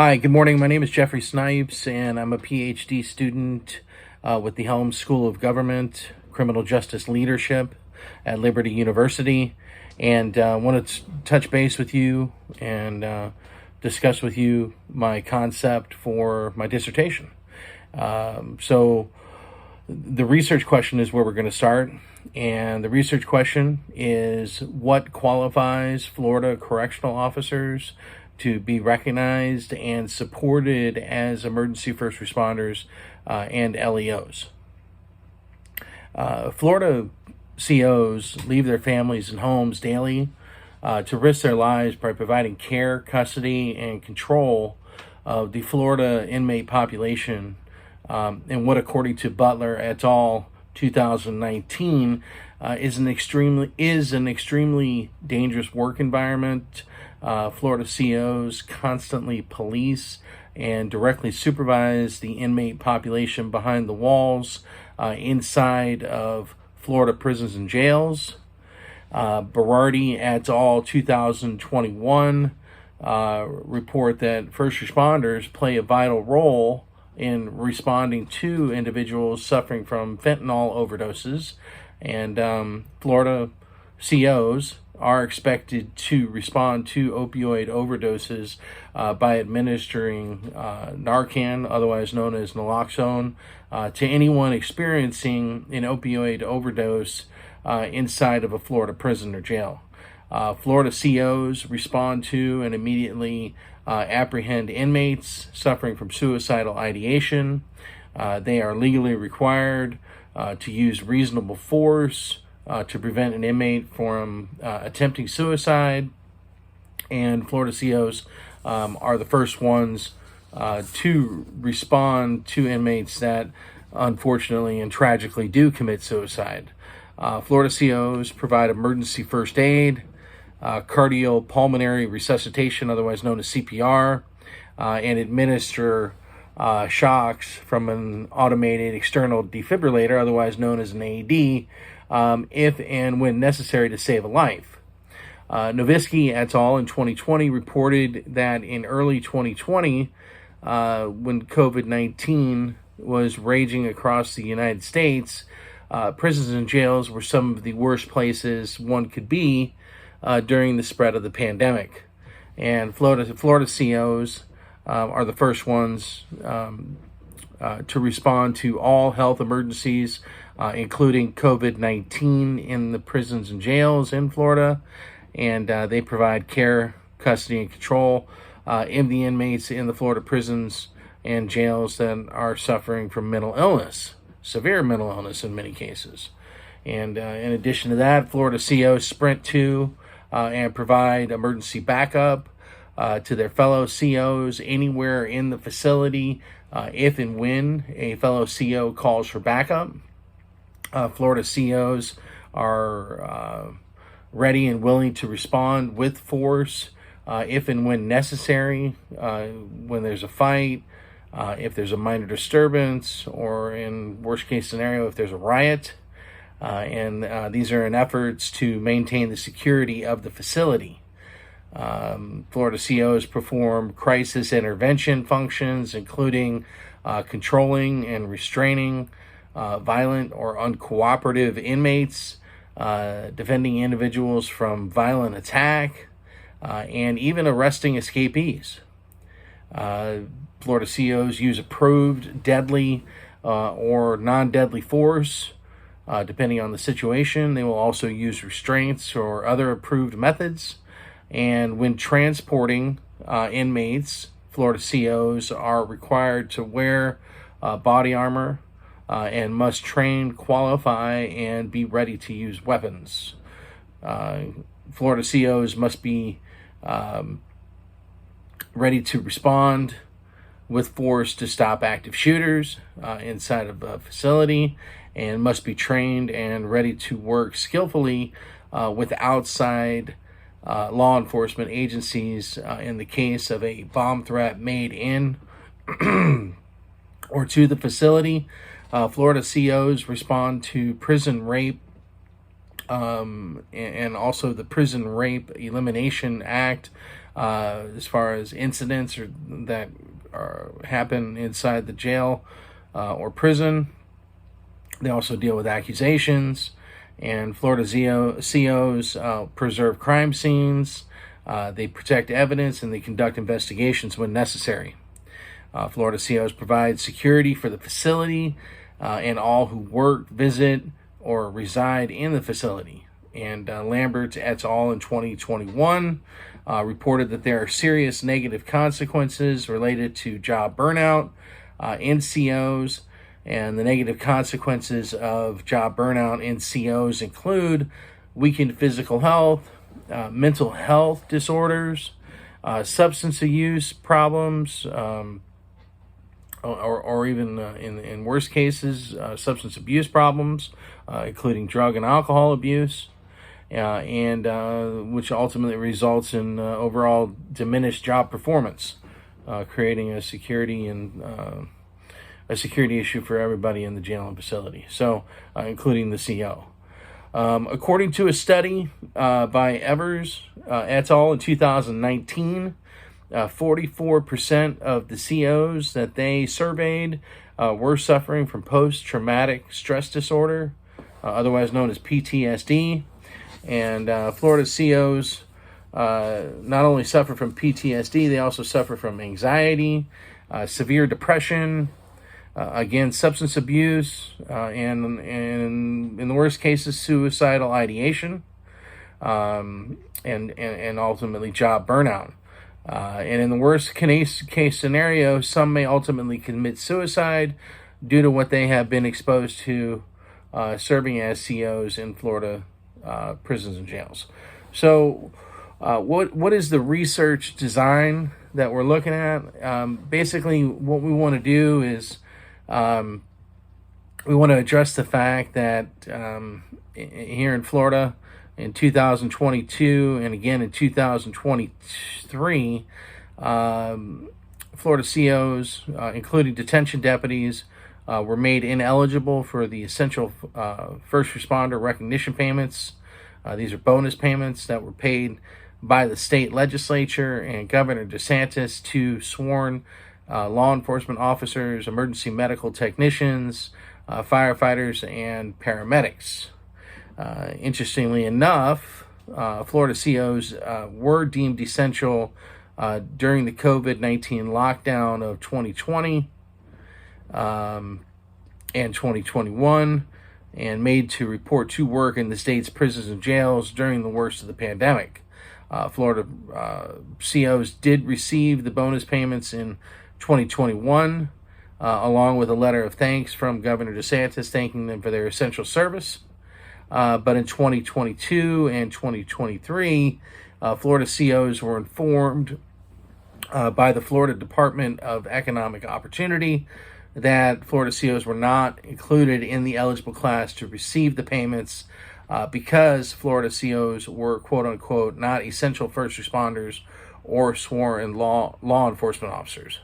Hi, good morning. My name is Jeffrey Snipes, and I'm a PhD student with the Helms School of Government, Criminal Justice Leadership at Liberty University. And want to touch base with you and discuss with you my concept for my dissertation. So the research question is where we're going to start. And the research question is, what qualifies Florida correctional officers to be recognized and supported as emergency first responders and LEOs? Florida COs leave their families and homes daily to risk their lives by providing care, custody, and control of the Florida inmate population in what, according to Butler et al., 2019, is an extremely dangerous work environment. Florida COs constantly police and directly supervise the inmate population behind the walls inside of Florida prisons and jails. Berardi et al. 2021 report that first responders play a vital role in responding to individuals suffering from fentanyl overdoses, and Florida COs are expected to respond to opioid overdoses by administering Narcan, otherwise known as naloxone, to anyone experiencing an opioid overdose inside of a Florida prison or jail. Florida COs respond to and immediately apprehend inmates suffering from suicidal ideation. They are legally required to use reasonable force to prevent an inmate from attempting suicide. And Florida COs are the first ones to respond to inmates that unfortunately and tragically do commit suicide. Florida COs provide emergency first aid, cardiopulmonary resuscitation, otherwise known as CPR, and administer shocks from an automated external defibrillator, otherwise known as an AED, if and when necessary to save a life. Novisky et al. In 2020 reported that in early 2020, when COVID-19 was raging across the United States, prisons and jails were some of the worst places one could be during the spread of the pandemic. And Florida COs are the first ones to respond to all health emergencies, including COVID-19 in the prisons and jails in Florida. And they provide care, custody, and control in the inmates in the Florida prisons and jails that are suffering from mental illness, severe mental illness in many cases. And in addition to that, Florida COs sprint to and provide emergency backup to their fellow COs anywhere in the facility if and when a fellow CO calls for backup. Florida COs are ready and willing to respond with force if and when necessary, when there's a fight, if there's a minor disturbance, or in worst case scenario, if there's a riot. And these are in efforts to maintain the security of the facility. Florida COs perform crisis intervention functions, including controlling and restraining violent or uncooperative inmates, defending individuals from violent attack, and even arresting escapees. Florida COs use approved deadly or non-deadly force. Depending on the situation, they will also use restraints or other approved methods. And when transporting inmates, Florida COs are required to wear body armor and must train, qualify, and be ready to use weapons. Florida COs must be ready to respond with force to stop active shooters inside of a facility, and must be trained and ready to work skillfully with outside law enforcement agencies in the case of a bomb threat made in or to the facility. Florida COs respond to prison rape and also the Prison Rape Elimination Act, as far as incidents that happen inside the jail or prison. They also deal with accusations, and Florida COs preserve crime scenes, they protect evidence, and they conduct investigations when necessary. Florida COs provide security for the facility and all who work, visit, or reside in the facility. And Lambert et al. In 2021 reported that there are serious negative consequences related to job burnout in COs. And the negative consequences of job burnout in COs include weakened physical health, mental health disorders, substance use problems, or even in worse cases, substance abuse problems, including drug and alcohol abuse, and which ultimately results in overall diminished job performance, creating a security issue for everybody in the jail and facility, so including the CO. According to a study by Evers et al. In 2019, 44% of the COs that they surveyed were suffering from post-traumatic stress disorder, otherwise known as PTSD. And Florida COs not only suffer from PTSD, they also suffer from anxiety, severe depression, again, substance abuse, and in the worst cases, suicidal ideation, and ultimately job burnout. And in the worst case scenario, some may ultimately commit suicide due to what they have been exposed to serving as COs in Florida prisons and jails. So what is the research design that we're looking at? Basically, what we want to do is we want to address the fact that here in Florida in 2022 and again in 2023, Florida COs, including detention deputies, were made ineligible for the essential first responder recognition payments. These are bonus payments that were paid by the state legislature and Governor DeSantis to sworn law enforcement officers, emergency medical technicians, firefighters, and paramedics. Interestingly enough, Florida COs were deemed essential during the COVID-19 lockdown of 2020 and 2021, and made to report to work in the state's prisons and jails during the worst of the pandemic. Florida COs did receive the bonus payments in 2021, along with a letter of thanks from Governor DeSantis thanking them for their essential service. But in 2022 and 2023, Florida COs were informed by the Florida Department of Economic Opportunity that Florida COs were not included in the eligible class to receive the payments because Florida COs were, quote unquote, not essential first responders or sworn law enforcement officers.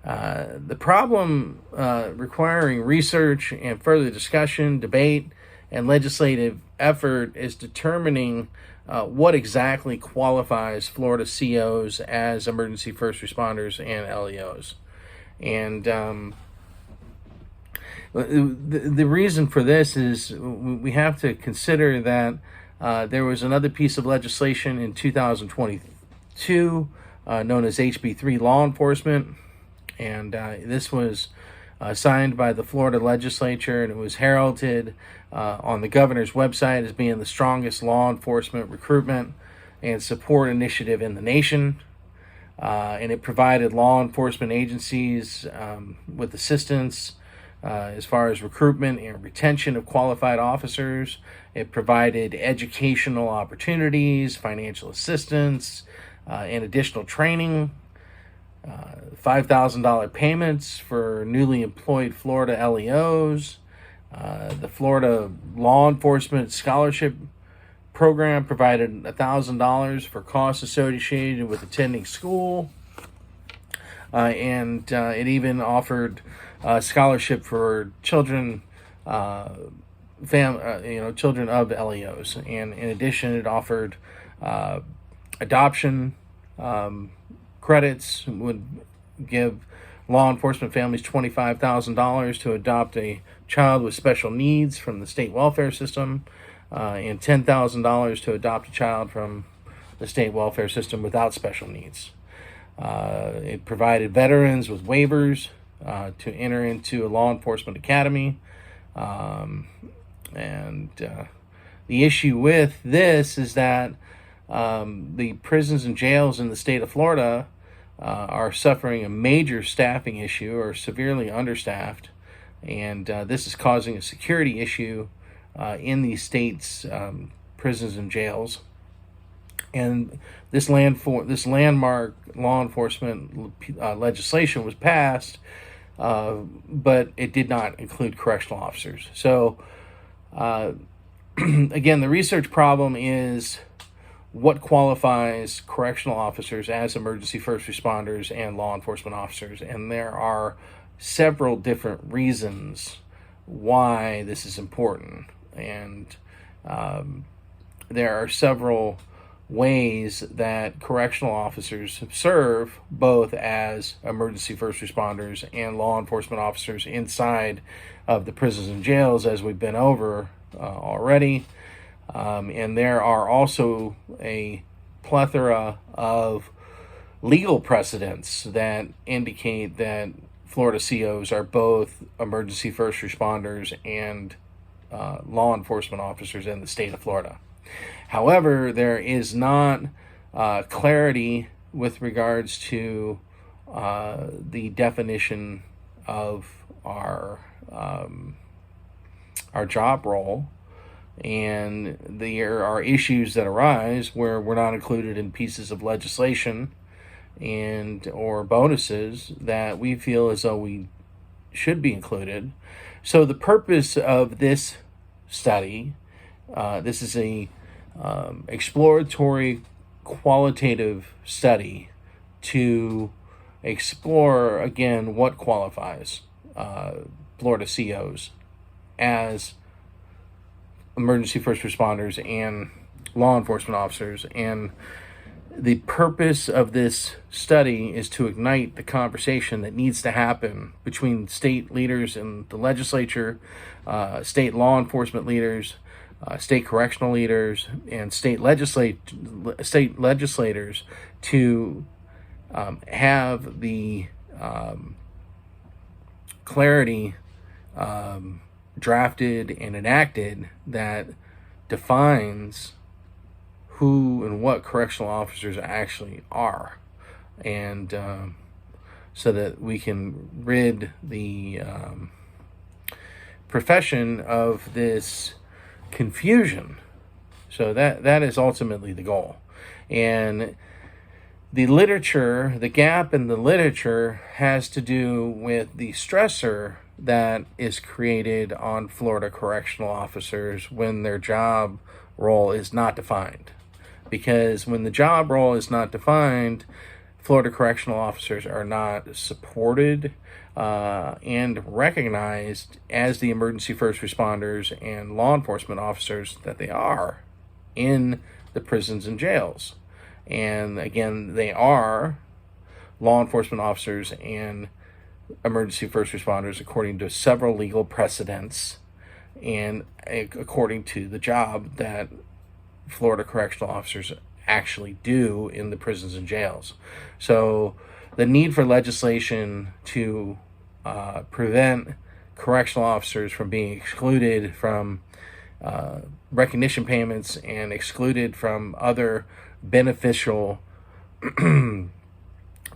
The problem requiring research and further discussion, debate, and legislative effort is determining what exactly qualifies Florida COs as emergency first responders and LEOs. And the reason for this is we have to consider that there was another piece of legislation in 2022 known as HB3 law enforcement. And this was signed by the Florida Legislature, and it was heralded on the governor's website as being the strongest law enforcement recruitment and support initiative in the nation. And it provided law enforcement agencies with assistance as far as recruitment and retention of qualified officers. It provided educational opportunities, financial assistance, and additional training. $5,000 payments for newly employed Florida LEOs. The Florida Law Enforcement Scholarship Program provided $1,000 for costs associated with attending school. And it even offered a scholarship for children children of LEOs. And in addition, it offered adoption credits, would give law enforcement families $25,000 to adopt a child with special needs from the state welfare system, and $10,000 to adopt a child from the state welfare system without special needs. It provided veterans with waivers to enter into a law enforcement academy. The issue with this is that the prisons and jails in the state of Florida are suffering a major staffing issue, or severely understaffed, and this is causing a security issue in the state's prisons and jails. And this landmark law enforcement legislation was passed, but it did not include correctional officers. So, again, the research problem is what qualifies correctional officers as emergency first responders and law enforcement officers. And there are several different reasons why this is important. And there are several ways that correctional officers serve both as emergency first responders and law enforcement officers inside of the prisons and jails, as we've been over already. And there are also a plethora of legal precedents that indicate that Florida COs are both emergency first responders and law enforcement officers in the state of Florida. However, there is not clarity with regards to the definition of our job role, and there are issues that arise where we're not included in pieces of legislation and or bonuses that we feel as though we should be included. So the purpose of this study, this is a exploratory qualitative study to explore again what qualifies Florida COs as emergency first responders and law enforcement officers. And the purpose of this study is to ignite the conversation that needs to happen between state leaders in the legislature, state law enforcement leaders, state correctional leaders, and state legislators to have the clarity drafted and enacted that defines who and what correctional officers actually are, and so that we can rid the profession of this confusion. So that is ultimately the goal. And the literature, the gap in the literature, has to do with the stressor that is created on Florida correctional officers when their job role is not defined. Because when the job role is not defined, Florida correctional officers are not supported and recognized as the emergency first responders and law enforcement officers that they are in the prisons and jails. And again, they are law enforcement officers and emergency first responders according to several legal precedents and according to the job that Florida correctional officers actually do in the prisons and jails. So the need for legislation to prevent correctional officers from being excluded from recognition payments and excluded from other beneficial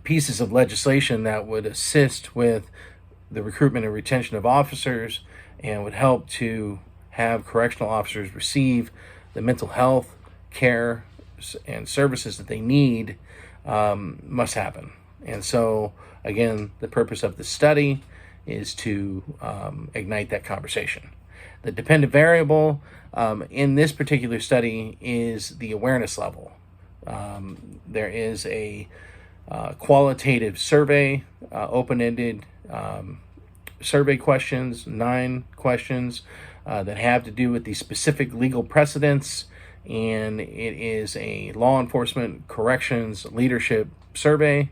pieces of legislation that would assist with the recruitment and retention of officers and would help to have correctional officers receive the mental health care and services that they need must happen. And so, again, the purpose of the study is to ignite that conversation. The dependent variable in this particular study is the awareness level. There is a qualitative survey, open-ended survey questions, 9 questions that have to do with the specific legal precedents, and it is a law enforcement corrections leadership survey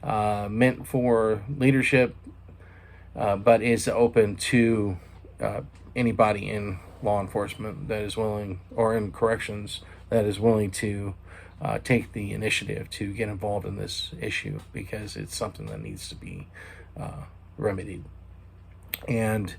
meant for leadership, but is open to anybody in law enforcement that is willing, or in corrections that is willing to take the initiative to get involved in this issue, because it's something that needs to be remedied. And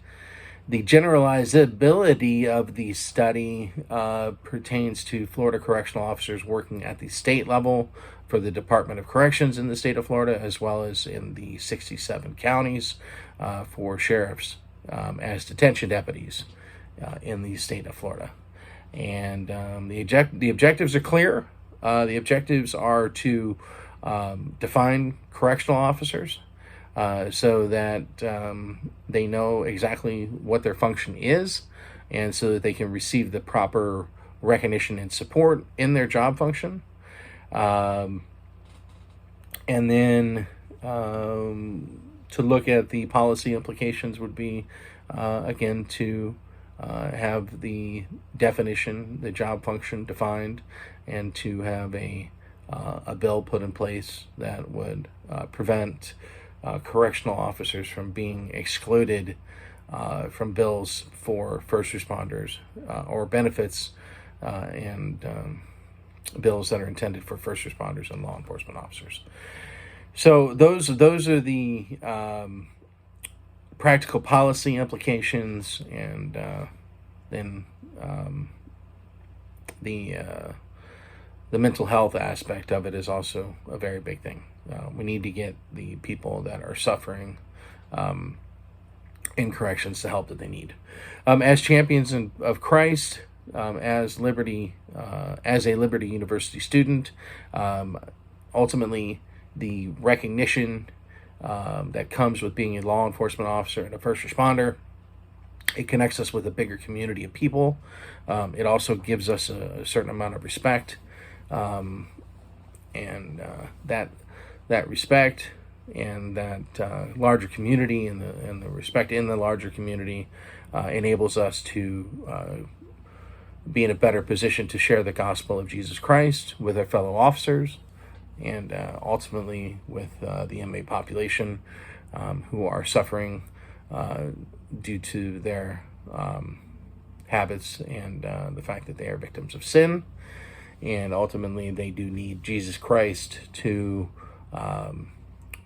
the generalizability of the study pertains to Florida correctional officers working at the state level for the Department of Corrections in the state of Florida, as well as in the 67 counties for sheriffs as detention deputies in the state of Florida. And the objectives are clear. The objectives are to define correctional officers, so that they know exactly what their function is, and so that they can receive the proper recognition and support in their job function. And then to look at the policy implications would be, again, to have the definition, the job function defined, and to have a bill put in place that would prevent correctional officers from being excluded from bills for first responders or benefits and bills that are intended for first responders and law enforcement officers. So those are the practical policy implications, and then the mental health aspect of it is also a very big thing. We need to get the people that are suffering in corrections the help that they need. As champions of Christ, as a Liberty University student, ultimately the recognition that comes with being a law enforcement officer and a first responder, it connects us with a bigger community of people. It also gives us a certain amount of respect, and that respect and that larger community and the respect in the larger community enables us to be in a better position to share the gospel of Jesus Christ with our fellow officers, and ultimately with the inmate population who are suffering due to their habits and the fact that they are victims of sin. And ultimately, they do need Jesus Christ to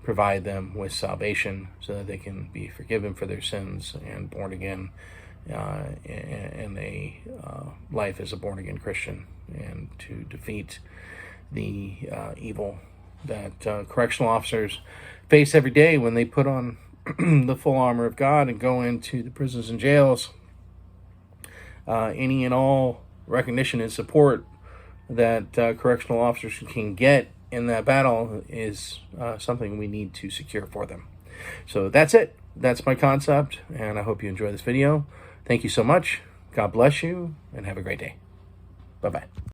provide them with salvation so that they can be forgiven for their sins and born again in a life as a born-again Christian, and to defeat the evil that correctional officers face every day when they put on the full armor of God and go into the prisons and jails. Any and all recognition and support that correctional officers can get in that battle is something we need to secure for them. So that's it. That's my concept, and I hope you enjoy this video. Thank you so much. God bless you, and have a great day. Bye-bye.